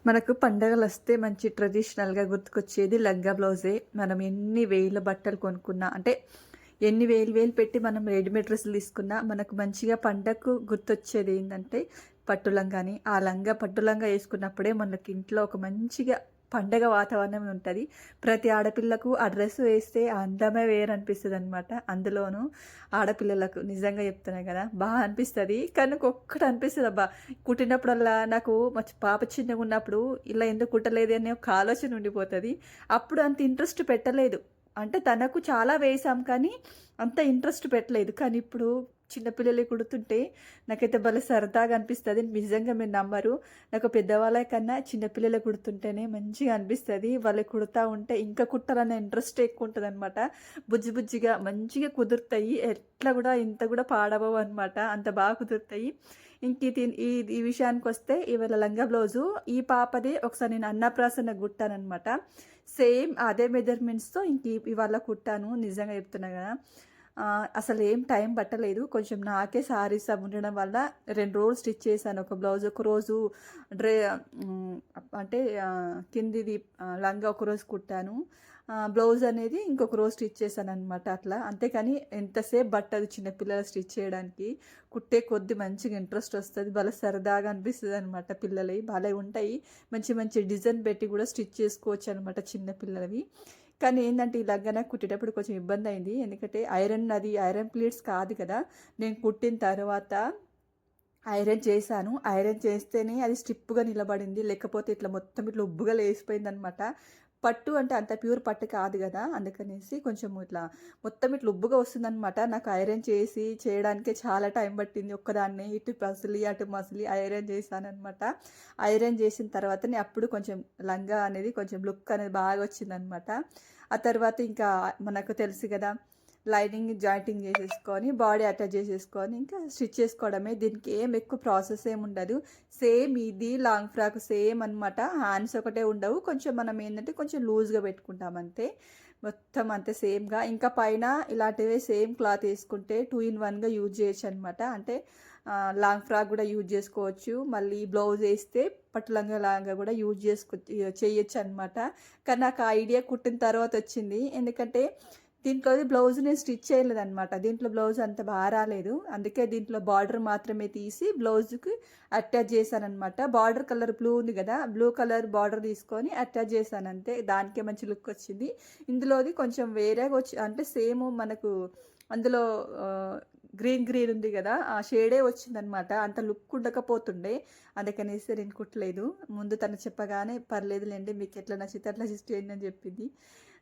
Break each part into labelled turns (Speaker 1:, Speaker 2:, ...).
Speaker 1: మనకు పండగలొస్తే మంచి ట్రెడిషనల్‌గా గుర్తుకొచ్చేది లంగా బ్లౌజే. మనం ఎన్ని వేల బట్టలు కొనుక్కున్నా అంటే ఎన్ని వేలు వేలు పెట్టి మనం రెడీమేడ్ డ్రెస్సులు తీసుకున్నా మనకు మంచిగా పండగకు గుర్తొచ్చేదేందంటే పట్టు లంగాని. ఆ లంగా పట్టు లంగా యేసుకున్నప్పుడే మనకి ఇంట్లో ఒక మంచిగా పండగ వాతావరణం ఉంటది. ప్రతి ఆడపిల్లకు ఆ డ్రెస్ వేస్తే ఆ అందమే వేరనిపిస్తదనమాట. అందులోనూ ఆడపిల్లలకు నిజంగా చెప్తున్నా కదా! అనిపిస్తది. కానీ నాకొక్కటి అనిపిస్తదబ్బా! కుట్టినప్పుడల్లా నాకు పాప చిన్నగున్నప్పుడు ఇలా ఎందుకు కుట్టలేదు అనే ఒక ఆలోచన ఉండిపోతది. అప్పుడు అంత ఇంట్రెస్ట్ పెట్టలేదు. అంటే తనకు చాలా వేశాం కానీ, అంత ఇంట్రెస్ట్ పెట్టలేదు. కానీ ఇప్పుడు చిన్న పిల్లలయి కుడుతుంటే నాకైతే భలే సరదాగా అనిపిస్తది. నిజంగా మీరు నమ్మరు. నాకు పెద్దవాళ్ళ కన్నా చిన్న పిల్లలయి కుడుతుంటేనే మంచిగా అనిపిస్తది. వాళ్ళయి కుడతా ఉంటే ఇంకా కుట్టాలనే ఇంట్రెస్టే ఎక్కువుంటదనమాట. బుజ్జి బుజ్జిగా మంచిగా కుదురుతాయి. ఎట్లా గూడా ఇంత గూడా పాడవవనమాట. అంత బాగా కుదురుతాయి. ఇంక ఈ ఈ విషయానికొస్తే ఇవాళ లంగా బ్లౌజు ఈ పాపదే ఒకసారి నేను అన్నప్రాసనకు కుట్టాననమాట. సేమ్ అదే మెజర్‌మెంట్స్‌తో ఇవాళ కుట్టాను. నిజంగా చెప్తున్నా గదా! అసలేం టైం పట్టలేదు. కొంచెం నాకే శారీస్ అవి ఉండడం వల్ల 2 రోజులు స్టిచ్ చేశాను. ఒక బ్లౌజ్ ఒకరోజు డ్రే హ్మ్. అంటే కిందిది లంగా ఒకరోజు కుట్టాను. బ్లౌజ్ అనేది ఇంకొక రోజు స్టిచ్ చేశాననమాట అట్లా. అంతేకాని ఎంతసేపు పట్టదు చిన్న పిల్లలు స్టిచ్ చేయడానికి. కుట్టే కొద్దీ మంచిగా ఇంట్రెస్ట్ వస్తది. భలే సరదాగా అనిపిస్తదనమాట పిల్లలయి. భలే ఉంటాయి. మంచి మంచి డిజైన్ పెట్టి కూడా స్టిచ్ చేసుకోవచ్చనమాట చిన్న పిల్లలవి. కానీ ఏందంటే ఈ లంగా కుట్టేటప్పుడు కొంచెం ఇబ్బందయింది. ఎందుకంటే ఐరన్ ప్లీట్స్ కాదు కదా! నేను కుట్టిన తర్వాత ఐరన్ చేశాను. ఐరన్ చేస్తేనే అది స్టిఫ్‌గా నిలబడింది. లేకపోతే ఇట్లా మొత్తం ఇట్లా ఉబ్బుగా లేసిపోయిందనమాట. పట్టు అంటే అంత ప్యూర్ పట్టు కాదు గదా! అందుకనేసి కొంచెం ఇట్లా మొత్తం ఇట్లా ఉబ్బుగా వస్తుందనమాట. నాకు ఐరన్ చేసి చేయడానికే చాలా టైం పట్టింది. ఒక్కదాన్నే ఇటు మసిలి, అటు మసిలి ఐరన్ చేశాననమాట. ఐరన్ చేసిన తర్వాతనే అప్పుడు కొంచెం లంగా అనేది కొంచెం లుక్ అనేది బాగా వచ్చిందనమాట. ఆ తర్వాత ఇంకా మనకు తెలుసు గదా! లైనింగ్ జాయింటింగ్ చేసేసుకొని, బాడీ అటాచ్ చేసేసుకొని, ఇంకా స్టిచ్ చేసుకోవడమే. దీనికి ఏం ఎక్కువ ప్రాసెస్ ఏముండదు. సేమ్ ఇది లాంగ్ ఫ్రాక్ సేమ్ అనమాట. హ్యాండ్స్ ఒకటే ఉండవు. కొంచెం మనం ఏంటంటే కొంచెం లూజ్‌గా పెట్టుకుంటాం అంతే. మొత్తం అంతే సేమ్‌గా. ఇంకా పైన ఇలాంటివే సేమ్ క్లాత్ ఏసుకుంటే 2 ఇన్ 1గా యూజ్ చేయొచ్చనమాట. అంటే లాంగ్ ఫ్రాక్ గూడా యూజ్ చేసుకోవచ్చు. మళ్ళీ బ్లౌజ్ ఏస్తే పట్టు లంగా లాగా గూడా యూజ్ చేయొచ్చనమాట. కానీ నాకు ఆ ఐడియా కుట్టిన తర్వాత వచ్చింది. ఎందుకంటే దీంట్లోది బ్లౌజ్ నేను స్టిచ్ చేయలేదనమాట. దీంట్లో బ్లౌజ్ అంత రాలేదు. అందుకే దీంట్లో బార్డర్ మాత్రమే తీసి బ్లౌజ్‌కి అటాచ్ చేశాననమాట. బార్డర్ కలర్ బ్లూ ఉంది గదా! బ్లూ కలర్ బార్డర్ తీసుకొని అటాచ్ చేశానంతే. దానికే మంచి లుక్ వచ్చింది. ఇందులోది కొంచెం వేరేగా అంటే సేమ్ మనకు అందులో గ్రీన్ ఉంది గదా! ఆ షేడే వచ్చిందనమాట. అంత లుక్ ఉండకపోతుండే. అందుకనేసి నేను కుట్టలేదు. ముందు తను చెప్పగానే పర్లేదులెండి మీకెట్లా నచ్చితే అట్లా స్టిచ్ చేయండి అని చెప్పింది.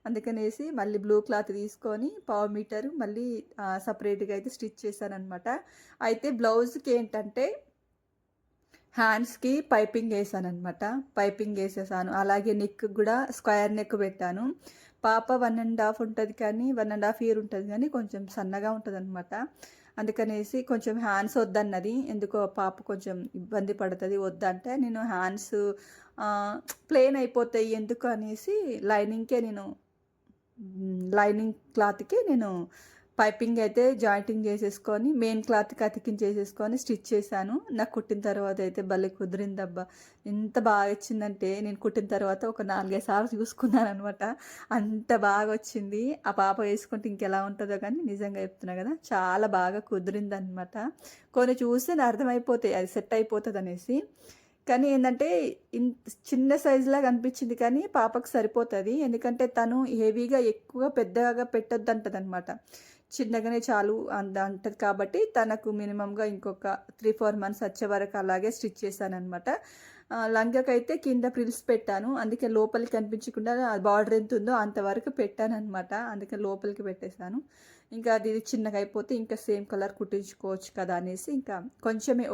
Speaker 1: అందుకనేసి మళ్ళీ బ్లూ క్లాత్ తీసుకొని పావు మీటరు మళ్ళీ సెపరేట్‌గా అయితే స్టిచ్ చేశాననమాట. అయితే బ్లౌజ్‌కేంటంటే హ్యాండ్స్‌కి పైపింగ్ ఏసాననమాట. పైపింగ్ ఏసేసాను. అలాగే నెక్‌కి గూడా స్క్వేర్ నెక్ పెట్టాను. పాప 1 ½ ఉంటది కానీ 1 ½ ఇయర్ ఉంటది గానీ కొంచెం సన్నగా ఉంటదనమాట. అందుకనేసి కొంచెం హ్యాండ్స్ వద్దన్నది. ఎందుకో పాప కొంచెం ఇబ్బంది పడతది వద్దంటే నేను హ్యాండ్స్ ప్లెయిన్ అయిపోతాయి ఎందుకు అనేసి లైనింగ్ క్లాత్‌కి నేను పైపింగ్ అయితే జాయింటింగ్ చేసేసుకొని, మెయిన్ క్లాత్‌కి అతికించేసేసుకొని స్టిచ్ చేశాను. నాకు కుట్టిన తర్వాత అయితే భలే కుదిరిందబ్బా! ఎంత బాగా వచ్చిందంటే, నేను కుట్టిన తర్వాత ఒక 4, 5 సార్లు చూసుకున్నాననమాట. అంత బాగొచ్చింది. ఆ పాప వేసుకుంటే ఇంకెలా ఉంటదో గానీ నిజంగా చెప్తున్నా గదా! చాలా బాగా కుదిరిందనమాట. కొన్ని చూస్తేనే అర్థమైపోతాయి అది సెట్ అయిపోతదనేసి. కానీ ఏందంటే, ఇన్ చిన్న సైజులాగా అనిపించింది కానీ పాపకు సరిపోతది. ఎందుకంటే తను హెవీగా ఎక్కువ పెద్దగా పెట్టొద్దంటదనమాట. చిన్నగానే చాలు అంటది కాబట్టి తనకు మినిమమ్‌గా ఇంకొక 3, 4 మంత్స్ వచ్చే వరకు అలాగే స్టిచ్ చేశాననమాట. లంగాకైతే కింద ఫ్రిల్స్ పెట్టాను. అందుకే లోపలికి కనిపించకుండా బార్డర్ ఎంతుందో అంతవరకు పెట్టాననమాట. అందుకే లోపలికి పెట్టేశాను. ఇంకా అది చిన్నగా అయిపోతే ఇంకా సేమ్ కలర్ కుట్టించుకోవచ్చు కదా అనేసి ఇంకా కొంచెమే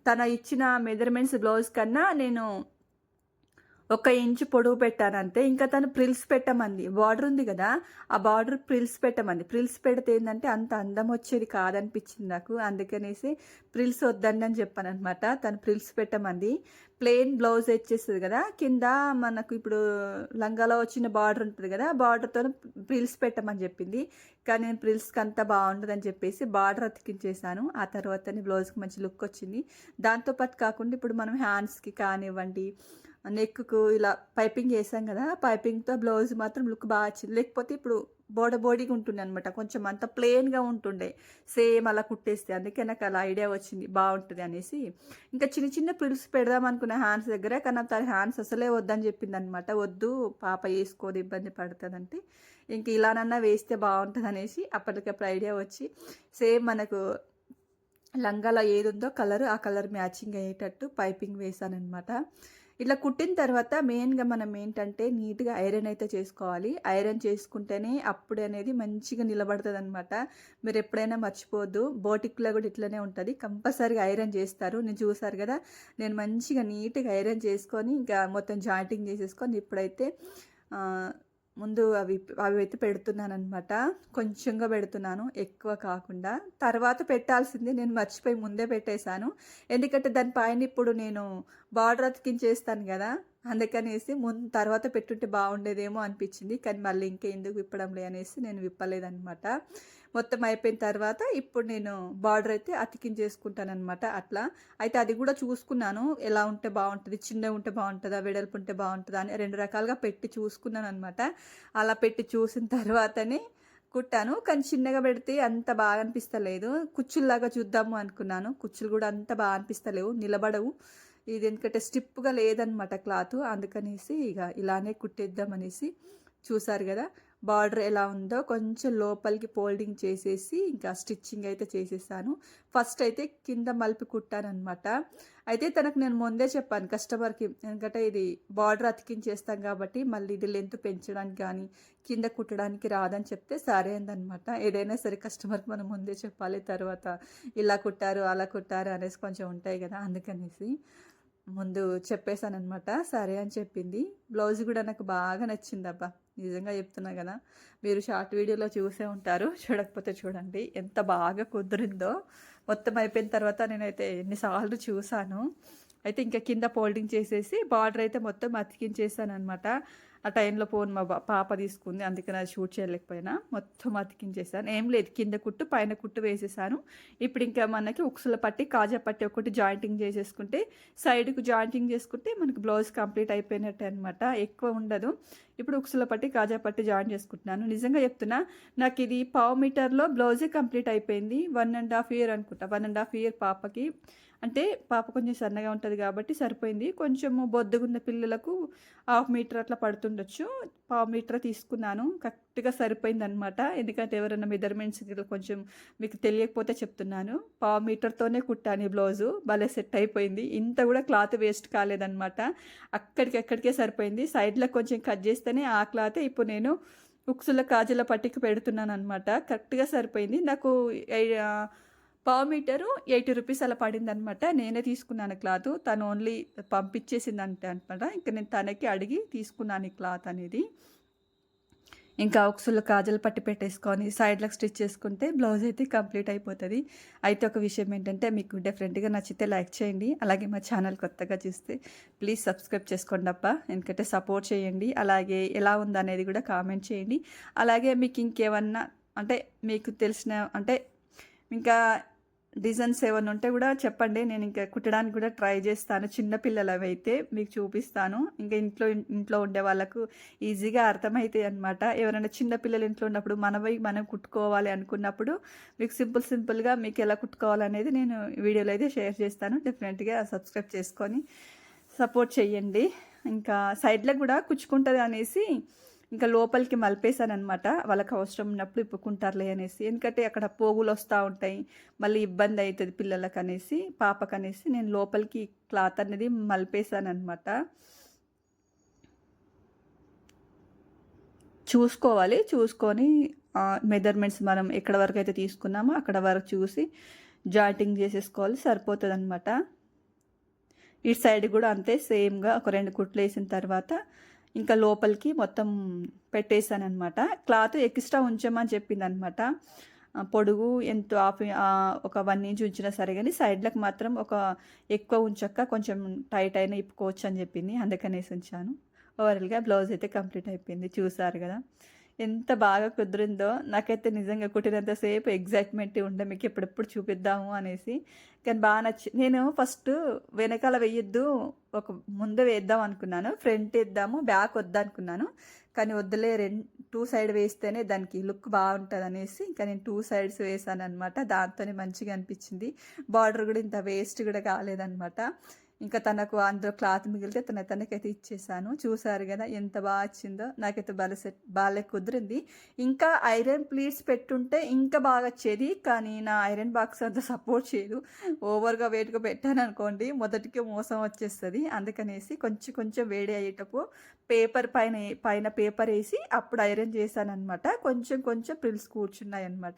Speaker 1: తన ఇచ్చిన మెజర్‌మెంట్స్ బ్లౌజ్ కన్నా నేను 1 ఇంచు పొడవు పెట్టానంతే. ఇంకా తను ప్రిల్స్ పెట్టమంది. బార్డర్ ఉంది గదా! ఆ బార్డర్ ప్రిల్స్ పెట్టమంది. ప్రిల్స్ పెడితే ఏందంటే అంత అందం వచ్చేది కాదనిపించింది నాకు. అందుకనేసి ప్రిల్స్ వద్దండి అని చెప్పాననమాట. తను ప్రిల్స్ పెట్టమంది. ప్లెయిన్ బ్లౌజ్ ఇచ్చేస్తది గదా! కింద మనకు ఇప్పుడు లంగాలో వచ్చిన బార్డర్ ఉంటది గదా! బార్డర్‌తోని ప్రిల్స్ పెట్టమని చెప్పింది. కానీ నేను ప్రిల్స్‌కి అంత బావుండదని చెప్పేసి బార్డర్ అతికించేసాను. ఆ తర్వాతనే బ్లౌజ్‌కి మంచి లుక్ వచ్చింది. దాంతో పాటు కాకుండా ఇప్పుడు మనం హ్యాండ్స్‌కి కానివ్వండి నెక్కు ఇలా పైపింగ్ వేసాం కదా, పైపింగ్తో బ్లౌజ్ మాత్రం లుక్ బాగా వచ్చింది. లేకపోతే ఇప్పుడు బోడీగా ఉంటుండే అనమాట, కొంచెం అంత ప్లెయిన్గా ఉంటుండే సేమ్ అలా కుట్టేస్తే. అందుకే నాకు అలా ఐడియా వచ్చింది బాగుంటుంది అనేసి. ఇంకా చిన్న చిన్న ప్రిల్స్ పెడదాం అనుకున్న హ్యాండ్స్ దగ్గర, కానీ తన హ్యాండ్స్ అసలే వద్దని చెప్పింది అనమాట. వద్దు పాప వేసుకోదు, ఇబ్బంది పడుతుందంటే ఇంక ఇలానన్నా వేస్తే బాగుంటుంది అనేసి అప్పటికప్పుడు ఐడియా వచ్చి సేమ్ మనకు లంగాలో ఏది ఉందో కలర్, ఆ కలర్ మ్యాచింగ్ అయ్యేటట్టు పైపింగ్ వేసానమాట. ఇట్లా కుట్టిన తర్వాత మెయిన్గా మనం ఏంటంటే నీట్గా ఐరన్ అయితే చేసుకోవాలి. ఐరన్ చేసుకుంటేనే అప్పుడు అనేది మంచిగా నిలబడుతుంది అనమాట. మీరు ఎప్పుడైనా మర్చిపోవద్దు, బోటిక్లో కూడా ఇట్లనే ఉంటుంది, కంపల్సరీగా ఐరన్ చేస్తారు. నేను చూసారు కదా, నేను మంచిగా నీట్గా ఐరన్ చేసుకొని ఇంకా మొత్తం జాయింటింగ్ చేసేసుకొని ఇప్పుడైతే ముందు అవి అయితే పెడుతున్నాను అనమాట. కొంచెంగా పెడుతున్నాను, ఎక్కువ కాకుండా. తర్వాత పెట్టాల్సింది నేను మర్చిపోయి ముందే పెట్టేశాను. ఎందుకంటే దానిపైన ఇప్పుడు నేను బార్డర్ అతికించేస్తాను కదా, అందుకనేసి తర్వాత పెట్టుంటే బాగుండేదేమో అనిపించింది. కానీ మళ్ళీ ఇంకెందుకు విప్పడంలే అనేసి నేను విప్పలేదనమాట. మొత్తం అయిపోయిన తర్వాత ఇప్పుడు నేను బార్డర్ అయితే అతికించేసుకుంటాను అనమాట. అట్లా అయితే అది కూడా చూసుకున్నాను, ఎలా ఉంటే బాగుంటుంది, చిన్నగా ఉంటే బాగుంటుందా, వెడల్పు ఉంటే బాగుంటుందా అని 2 రకాలుగా పెట్టి చూసుకున్నాను అనమాట. అలా పెట్టి చూసిన తర్వాతనే కుట్టాను. కానీ చిన్నగా పెడితే అంత బాగా అనిపిస్తలేదు. కుచ్చుల్లాగా చూద్దాము అనుకున్నాను, కుచ్చులు కూడా అంత బాగా అనిపిస్తలేవు, నిలబడవు. ఇది ఎందుకంటే స్టిప్గా లేదనమాట క్లాత్, అందుకనేసి ఇక ఇలానే కుట్టేద్దాం అనేసి. చూసారు కదా బార్డర్ ఎలా ఉందో, కొంచెం లోపలికి ఫోల్డింగ్ చేసేసి ఇంకా స్టిచ్చింగ్ అయితే చేసేసాను. ఫస్ట్ అయితే కింద మలిపి కుట్టానమాట. అయితే తనకు నేను ముందే చెప్పాను కస్టమర్కి, ఎందుకంటే ఇది బార్డర్ అతికించేస్తాం కాబట్టి మళ్ళీ ఇది లెంత్ పెంచడానికి కానీ కింద కుట్టడానికి రాదని చెప్తే సరే అందనమాట. ఏదైనా సరే కస్టమర్కి మనం ముందే చెప్పాలి, తర్వాత ఇలా కుట్టారు అలా కుట్టారు అనేసి కొంచెం ఉంటాయి కదా, అందుకనేసి ముందు చెప్పేశానమాట. సరే అని చెప్పింది. బ్లౌజ్ కూడా నాకు బాగా నచ్చిందబ్బా, నిజంగా చెప్తున్నా కదా. మీరు షార్ట్ వీడియోలో చూసే ఉంటారు, చూడకపోతే చూడండి ఎంత బాగా కుదిరిందో. మొత్తం అయిపోయిన తర్వాత నేనైతే ఎన్నిసార్లు చూసాను. అయితే ఇంకా కింద ఫోల్డింగ్ చేసేసి బార్డర్ అయితే మొత్తం అతికించేసాను అనమాట. ఆ టైంలో ఫోన్ మా పాప తీసుకుంది, అందుకని అది షూట్ చేయలేకపోయినా. మొత్తం అతికించేసాను, ఏం లేదు, కింద కుట్టు పైన కుట్టు వేసేసాను. ఇప్పుడు ఇంకా మనకి ఉక్సుల పట్టి కాజా పట్టి ఒకటి జాయింటింగ్ చేసేసుకుంటే, సైడ్కు జాయింటింగ్ చేసుకుంటే మనకి బ్లౌజ్ కంప్లీట్ అయిపోయినట్టే అనమాట, ఎక్కువ ఉండదు. ఇప్పుడు ఉక్సుల పట్టి కాజా పట్టి జాయిన్ చేసుకుంటున్నాను. నిజంగా చెప్తున్నా, నాకు ఇది 1/2 మీటర్లో బ్లౌజే కంప్లీట్ అయిపోయింది. 1.5 ఇయర్ అనుకుంటా, 1.5 ఇయర్ పాపకి. అంటే పాప కొంచెం సన్నగా ఉంటుంది కాబట్టి సరిపోయింది. కొంచెము బొద్దుగున్న పిల్లలకు 1/2 మీటర్ అట్లా పడుతుండొచ్చు. 1/2 మీటర్ తీసుకున్నాను, కరెక్ట్గా సరిపోయింది అనమాట. ఎందుకంటే ఎవరైనా మెజర్మెంట్స్ కొంచెం మీకు తెలియకపోతే చెప్తున్నాను. 1/2 మీటర్తోనే కుట్టాను ఈ బ్లౌజు, భలే సెట్ అయిపోయింది. ఇంత కూడా క్లాత్ వేస్ట్ కాలేదన్నమాట, అక్కడికే సరిపోయింది. సైడ్లో కొంచెం కట్ చేస్తేనే ఆ క్లాతే ఇప్పుడు నేను ఉక్సుల కాజల పట్టికి పెడుతున్నాను అనమాట. కరెక్ట్గా సరిపోయింది నాకు. 1/2 మీటరు 80 రూపీస్ అలా పడింది అనమాట. నేనే తీసుకున్నాను క్లాత్, తను ఓన్లీ పంపించేసింది అనమాట. ఇంకా నేను తనకి అడిగి తీసుకున్నాను ఈ క్లాత్ అనేది. ఇంకా ఉక్సులు కాజలు పట్టి పెట్టేసుకొని సైడ్లకు స్టిచ్ చేసుకుంటే బ్లౌజ్ అయితే కంప్లీట్ అయిపోతుంది. అయితే ఒక విషయం ఏంటంటే, మీకు డిఫరెంట్గా నచ్చితే లైక్ చేయండి, అలాగే మా ఛానల్ కొత్తగా చూస్తే ప్లీజ్ సబ్స్క్రైబ్ చేసుకోండి అబ్బా, ఎందుకంటే సపోర్ట్ చేయండి. అలాగే ఎలా ఉందనేది కూడా కామెంట్ చేయండి. అలాగే మీకు ఇంకేమన్నా అంటే మీకు తెలిసిన అంటే ఇంకా డిజైన్స్ ఏమైనా ఉంటే కూడా చెప్పండి, నేను ఇంకా కుట్టడానికి కూడా ట్రై చేస్తాను. చిన్నపిల్లలవి అయితే మీకు చూపిస్తాను. ఇంకా ఇంట్లో ఉండే వాళ్ళకు ఈజీగా అర్థమవుతాయి అనమాట. ఎవరైనా చిన్నపిల్లలు ఇంట్లో ఉన్నప్పుడు మనవి మనం కుట్టుకోవాలి అనుకున్నప్పుడు మీకు సింపుల్గా మీకు ఎలా కుట్టుకోవాలనేది నేను వీడియోలో అయితే షేర్ చేస్తాను. డెఫినెట్గా సబ్స్క్రైబ్ చేసుకొని సపోర్ట్ చేయండి. ఇంకా సైడ్లో కూడా కుచ్చుకుంటుంది అనేసి ఇంకా లోపలికి మలిపేశాను అనమాట. వాళ్ళకి అవసరం ఉన్నప్పుడు ఇప్పుకుంటారులే అనేసి, ఎందుకంటే అక్కడ పోగులు వస్తూ ఉంటాయి, మళ్ళీ ఇబ్బంది అవుతుంది పిల్లలకు అనేసి, పాపకనేసి నేను లోపలికి క్లాత్ అనేది మలిపేశాను అనమాట. చూసుకొని మెజర్మెంట్స్ మనం ఎక్కడ వరకు అయితే తీసుకున్నామో అక్కడ వరకు చూసి జాయింటింగ్ చేసేసుకోవాలి, సరిపోతుంది అనమాట. ఇటు సైడ్ కూడా అంతే, సేమ్గా ఒక 2 కుట్లు వేసిన తర్వాత ఇంకా లోపలికి మొత్తం పెట్టేశాను అనమాట. క్లాత్ ఎక్స్ట్రా ఉంచమని చెప్పింది అనమాట. పొడుగు ఎంత ఒక 1 ఇంచ్ ఉంచినా సరే, కానీ సైడ్లకు మాత్రం ఒక ఎక్కువ ఉంచక్క, కొంచెం టైట్ అయినా ఇప్పుకోవచ్చు అని చెప్పింది, అందుకనేసి ఉంచాను. ఓవరాల్గా బ్లౌజ్ అయితే కంప్లీట్ అయిపోయింది, చూసారు కదా. ఎంత బాగా కుదిరిందో నాకైతే నిజంగా కుట్టినంత సేపు ఎగ్జైట్‌మెంట్ ఉండే మీకు ఎప్పుడెప్పుడు చూపిద్దాము అనేసి. కానీ నేను ఫస్టు వెనకాల వేయొద్దు, ఒక ముందే వేద్దాం అనుకున్నాను. ఫ్రంట్ ఏద్దాము, బ్యాక్ వద్దనుకున్నాను. కానీ వద్దులే 2 సైడ్ వేస్తేనే దానికి లుక్ బావుంటదనేసి ఇంకా నేను 2 సైడ్స్ వేశాననమాట. దాంతోనే మంచిగా అనిపిచ్చింది. బార్డర్ గూడా ఇంత వేస్ట్ గూడా కాలేదనమాట. ఇంకా తనకు అందులో క్లాత్ మిగిలితే తనకైతే ఇచ్చేసాను. చూసారు గదా ఎంత వచ్చిందో! నాకైతే భలే కుదిరింది. ఇంకా ఐరన్ ప్లీట్స్ పెట్టుంటే ఇంకా బాగొచ్చేది. కానీ నా ఐరన్ బాక్స్ అంత సపోర్ట్ చేయదు. ఓవర్‌గా వెయిట్‌గా పెట్టాననుకోండి మొదటికే మోసం వచ్చేస్తది. అందుకనేసి కొంచెం కొంచెం వేడి అయ్యేటప్పుడు పేపర్ పైన పేపరేసి అప్పుడు ఐరన్ చేశాననమాట. కొంచెం కొంచెం ప్రిల్స్ కూర్చున్నాయన్నమాట.